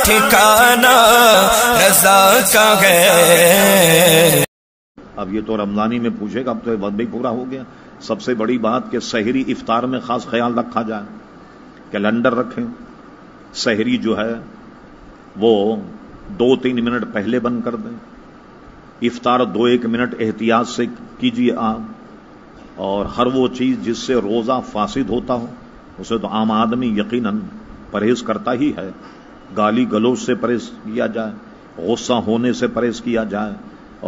ٹھکانہ رضا کا ہے۔ اب یہ تو رمضانی میں پوچھے گا، اب تو وقت بھی پورا ہو گیا۔ سب سے بڑی بات کہ سحری افطار میں خاص خیال رکھا جائے، کیلنڈر رکھیں، سحری جو ہے وہ 2-3 منٹ پہلے بند کر دیں، افطار 2-1 منٹ احتیاط سے کیجیے آپ، اور ہر وہ چیز جس سے روزہ فاسد ہوتا ہو اسے تو عام آدمی یقیناً پرہیز کرتا ہی ہے، گالی گلوچ سے پرہیز کیا جائے، غصہ ہونے سے پرہیز کیا جائے،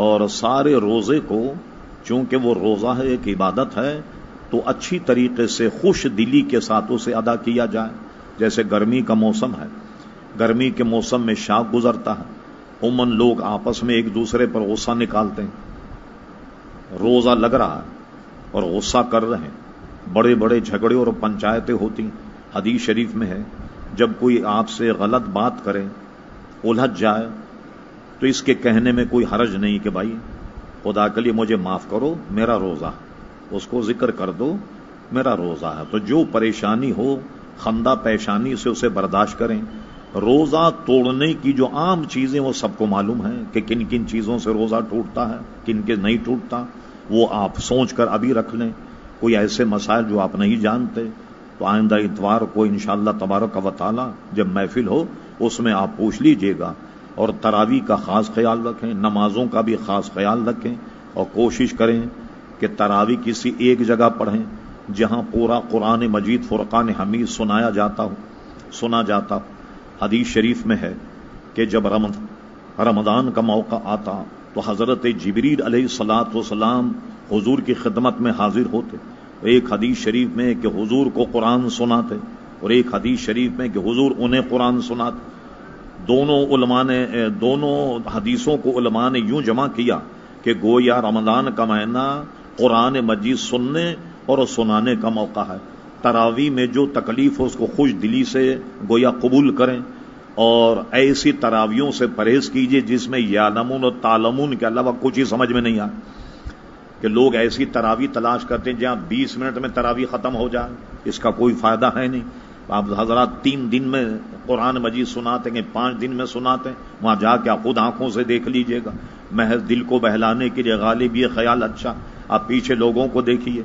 اور سارے روزے کو چونکہ وہ روزہ ہے، ایک عبادت ہے، تو اچھی طریقے سے خوش دلی کے ساتھ اسے ادا کیا جائے۔ جیسے گرمی کا موسم ہے، گرمی کے موسم میں شاخ گزرتا ہے، عموماً لوگ آپس میں ایک دوسرے پر غصہ نکالتے ہیں، روزہ لگ رہا ہے اور غصہ کر رہے ہیں، بڑے بڑے جھگڑے اور پنچایتیں ہوتی۔ حدیث شریف میں ہے جب کوئی آپ سے غلط بات کرے، الجھ جائے، تو اس کے کہنے میں کوئی حرج نہیں کہ بھائی خدا کے لیے مجھے معاف کرو، میرا روزہ، اس کو ذکر کر دو میرا روزہ ہے۔ تو جو پریشانی ہو خندہ پیشانی سے اسے برداشت کریں۔ روزہ توڑنے کی جو عام چیزیں وہ سب کو معلوم ہے کہ کن کن چیزوں سے روزہ ٹوٹتا ہے، کن کے نہیں ٹوٹتا، وہ آپ سوچ کر ابھی رکھ لیں۔ کوئی ایسے مسائل جو آپ نہیں جانتے تو آئندہ اتوار کو انشاءاللہ تبارک و تعالی جب محفل ہو اس میں آپ پوچھ لیجئے گا۔ اور تراویح کا خاص خیال رکھیں، نمازوں کا بھی خاص خیال رکھیں، اور کوشش کریں کہ تراویح کسی ایک جگہ پڑھیں جہاں پورا قرآن مجید فرقان حمید سنا جاتا ہو۔ حدیث شریف میں ہے کہ جب رمضان کا موقع آتا تو حضرت جبریل علیہ الصلاۃ والسلام حضور کی خدمت میں حاضر ہوتے۔ ایک حدیث شریف میں کہ حضور کو قرآن سناتے، اور ایک حدیث شریف میں کہ حضور انہیں قرآن سناتے۔ دونوں حدیثوں کو علماء نے یوں جمع کیا کہ گویا رمضان کا مہینہ قرآن مجید سننے اور سنانے کا موقع ہے۔ تراویح میں جو تکلیف ہو اس کو خوش دلی سے گویا قبول کریں، اور ایسی تراویحوں سے پرہیز کیجیے جس میں یعلمون اور تعلمون کے علاوہ کچھ ہی سمجھ میں نہیں آئے۔ کہ لوگ ایسی تراویح تلاش کرتے ہیں جہاں 20 منٹ میں تراویح ختم ہو جائے، اس کا کوئی فائدہ ہے نہیں۔ آپ حضرات 3 دن میں قرآن مجید سناتے ہیں، 5 دن میں سناتے ہیں، وہاں جا کے آپ خود آنکھوں سے دیکھ لیجئے گا۔ محض دل کو بہلانے کے لیے غالب یہ خیال اچھا، آپ پیچھے لوگوں کو دیکھیے،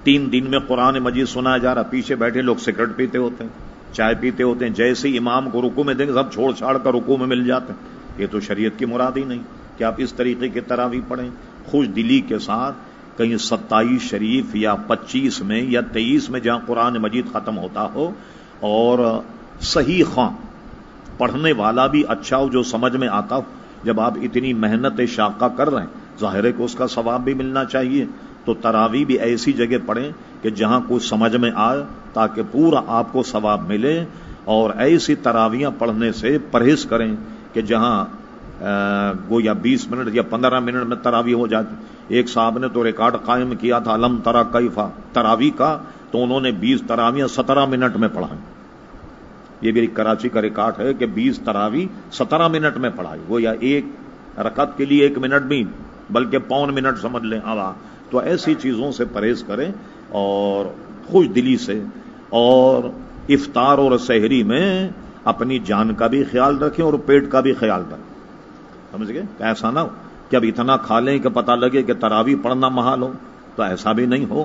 3 دن میں قرآن مجید سنایا جا رہا، پیچھے بیٹھے لوگ سگریٹ پیتے ہوتے ہیں، چائے پیتے ہوتے ہیں، جیسے ہی امام کو رکوع میں دیں گے سب چھوڑ چھاڑ کر رکوع میں مل جاتے ہیں۔ یہ تو شریعت کی مراد ہی نہیں کہ آپ اس طریقے کی تراویح پڑھیں۔ خوش دلی کے ساتھ کہیں 27 شریف یا 25 میں یا 23 میں جہاں قرآن مجید ختم ہوتا ہو، اور صحیح خواہ پڑھنے والا بھی اچھا ہو جو سمجھ میں آتا ہو۔ جب آپ اتنی محنت شاقہ کر رہے ہیں ظاہر ہے کہ اس کا ثواب بھی ملنا چاہیے، تو تراویح بھی ایسی جگہ پڑھیں کہ جہاں کچھ سمجھ میں آئے تاکہ پورا آپ کو ثواب ملے، اور ایسی تراویحاں پڑھنے سے پرہیز کریں کہ جہاں گویا 20 منٹ یا 15 منٹ میں تراویح ہو جاتی۔ ایک صاحب نے تو ریکارڈ قائم کیا تھا علم ترا کیفا تراویح کا، تو انہوں نے 20 تراویحاں 17 منٹ میں پڑھائیں۔ یہ بھی کراچی کا ریکارڈ ہے کہ 20 تراویح 17 منٹ میں پڑھائی، گویا ایک رکعت کے لیے 1 منٹ بھی بلکہ پون منٹ سمجھ لیں۔ تو ایسی چیزوں سے پرہیز کریں اور خوش دلی سے، اور افطار اور سحری میں اپنی جان کا بھی خیال رکھیں اور پیٹ کا بھی خیال رکھیں، سمجھ گئے؟ ایسا نہ ہو کہ اب اتنا کھا لیں کہ پتہ لگے کہ تراویح پڑھنا محال ہو، تو ایسا بھی نہیں ہو۔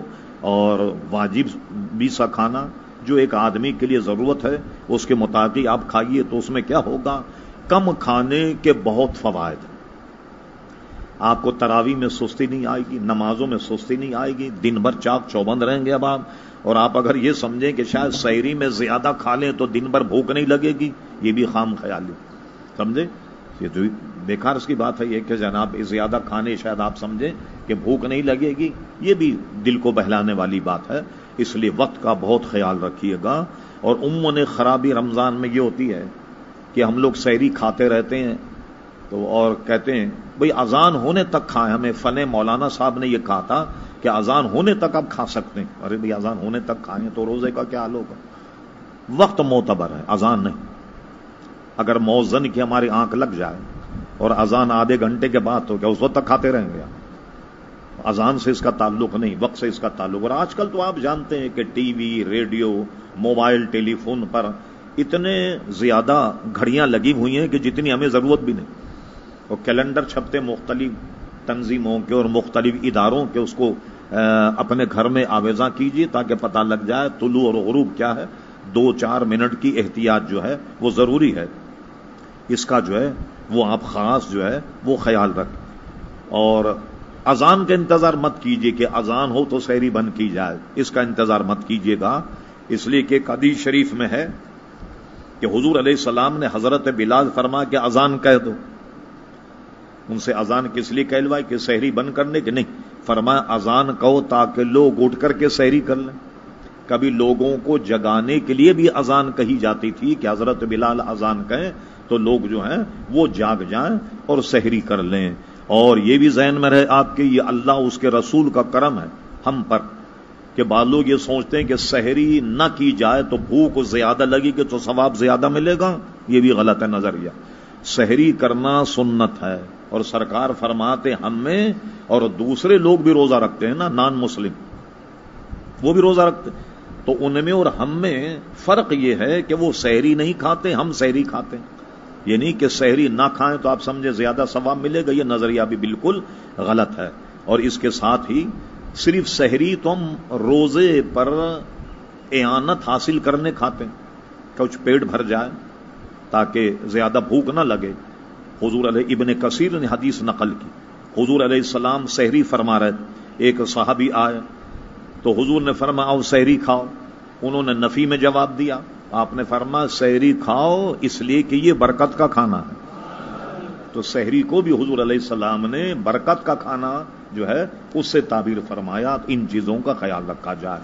اور واجب بھی سا کھانا جو ایک آدمی کے لیے ضرورت ہے اس کے مطابق آپ کھائیے، تو اس میں کیا ہوگا، کم کھانے کے بہت فوائد۔ آپ کو تراویح میں سستی نہیں آئے گی، نمازوں میں سستی نہیں آئے گی، دن بھر چاق چوبند رہیں گے اب آپ۔ اور آپ اگر یہ سمجھیں کہ شاید سحری میں زیادہ کھا لیں تو دن بھر بھوک نہیں لگے گی، یہ بھی خام خیالی، سمجھے؟ یہ جو بیکار اس کی بات ہے یہ کہ جناب زیادہ کھانے شاید آپ سمجھیں کہ بھوک نہیں لگے گی، یہ بھی دل کو بہلانے والی بات ہے۔ اس لیے وقت کا بہت خیال رکھیے گا۔ اور عموماً خرابی رمضان میں یہ ہوتی ہے کہ ہم لوگ سحری کھاتے رہتے ہیں تو اور کہتے ہیں بھئی اذان ہونے تک کھائیں۔ ہمیں فن مولانا صاحب نے یہ کہا تھا کہ اذان ہونے تک آپ کھا سکتے ہیں۔ ارے بھئی اذان ہونے تک کھائیں تو روزے کا کیا حال ہوگا؟ وقت معتبر ہے، اذان نہیں۔ اگر مؤذن کی ہماری آنکھ لگ جائے اور اذان آدھے گھنٹے کے بعد تو کیا اس وقت تک کھاتے رہیں گے؟ اذان سے اس کا تعلق نہیں، وقت سے اس کا تعلق۔ اور آج کل تو آپ جانتے ہیں کہ ٹی وی، ریڈیو، موبائل، ٹیلی فون پر اتنے زیادہ گھڑیاں لگی ہوئی ہیں کہ جتنی ہمیں ضرورت بھی نہیں، اور کیلنڈر چھپتے مختلف تنظیموں کے اور مختلف اداروں کے، اس کو اپنے گھر میں آویزاں کیجیے تاکہ پتہ لگ جائے طلوع اور غروب کیا ہے۔ 2-4 منٹ کی احتیاط جو ہے وہ ضروری ہے، اس کا جو ہے وہ آپ خاص جو ہے وہ خیال رکھ۔ اور اذان کا انتظار مت کیجیے کہ اذان ہو تو سحری بند کی جائے، اس کا انتظار مت کیجیے گا، اس لیے کہ ایک حدیث شریف میں ہے کہ حضور علیہ السلام نے حضرت بلال فرما کہ اذان کہہ دو۔ ان سے اذان کس لیے کہلوائی کہ سحری بند کرنے کے؟ نہیں، فرمایا اذان کہو تاکہ لوگ اٹھ کر کے سحری کر لیں۔ کبھی لوگوں کو جگانے کے لیے بھی اذان کہی جاتی تھی کہ حضرت بلال اذان کہیں تو لوگ جو ہیں وہ جاگ جائیں اور سحری کر لیں۔ اور یہ بھی ذہن میں رہے آپ کے، یہ اللہ اس کے رسول کا کرم ہے ہم پر کہ بعض لوگ یہ سوچتے ہیں کہ سحری نہ کی جائے تو بھوک زیادہ لگے گی تو ثواب زیادہ ملے گا، یہ بھی غلط ہے نظریہ۔ سحری کرنا سنت ہے، اور سرکار فرماتے ہم میں اور دوسرے لوگ بھی روزہ رکھتے ہیں نا، نان مسلم وہ بھی روزہ رکھتے ہیں، تو ان میں اور ہم میں فرق یہ ہے کہ وہ سحری نہیں کھاتے، ہم سحری کھاتے ہیں۔ یہ نہیں کہ سحری نہ کھائیں تو آپ سمجھے زیادہ ثواب ملے گا، یہ نظریہ بھی بالکل غلط ہے۔ اور اس کے ساتھ ہی صرف سحری تو ہم روزے پر اعانت حاصل کرنے کھاتے ہیں، کچھ پیٹ بھر جائے تاکہ زیادہ بھوک نہ لگے۔ حضور علیہ ابن کثیر نے حدیث نقل کی، حضور علیہ السلام سحری فرما رہے تھے، ایک صحابی آئے تو حضور نے فرمایا آؤ سحری کھاؤ، انہوں نے نفی میں جواب دیا، آپ نے فرمایا سحری کھاؤ اس لیے کہ یہ برکت کا کھانا ہے۔ تو سحری کو بھی حضور علیہ السلام نے برکت کا کھانا جو ہے اس سے تعبیر فرمایا، ان چیزوں کا خیال رکھا جائے۔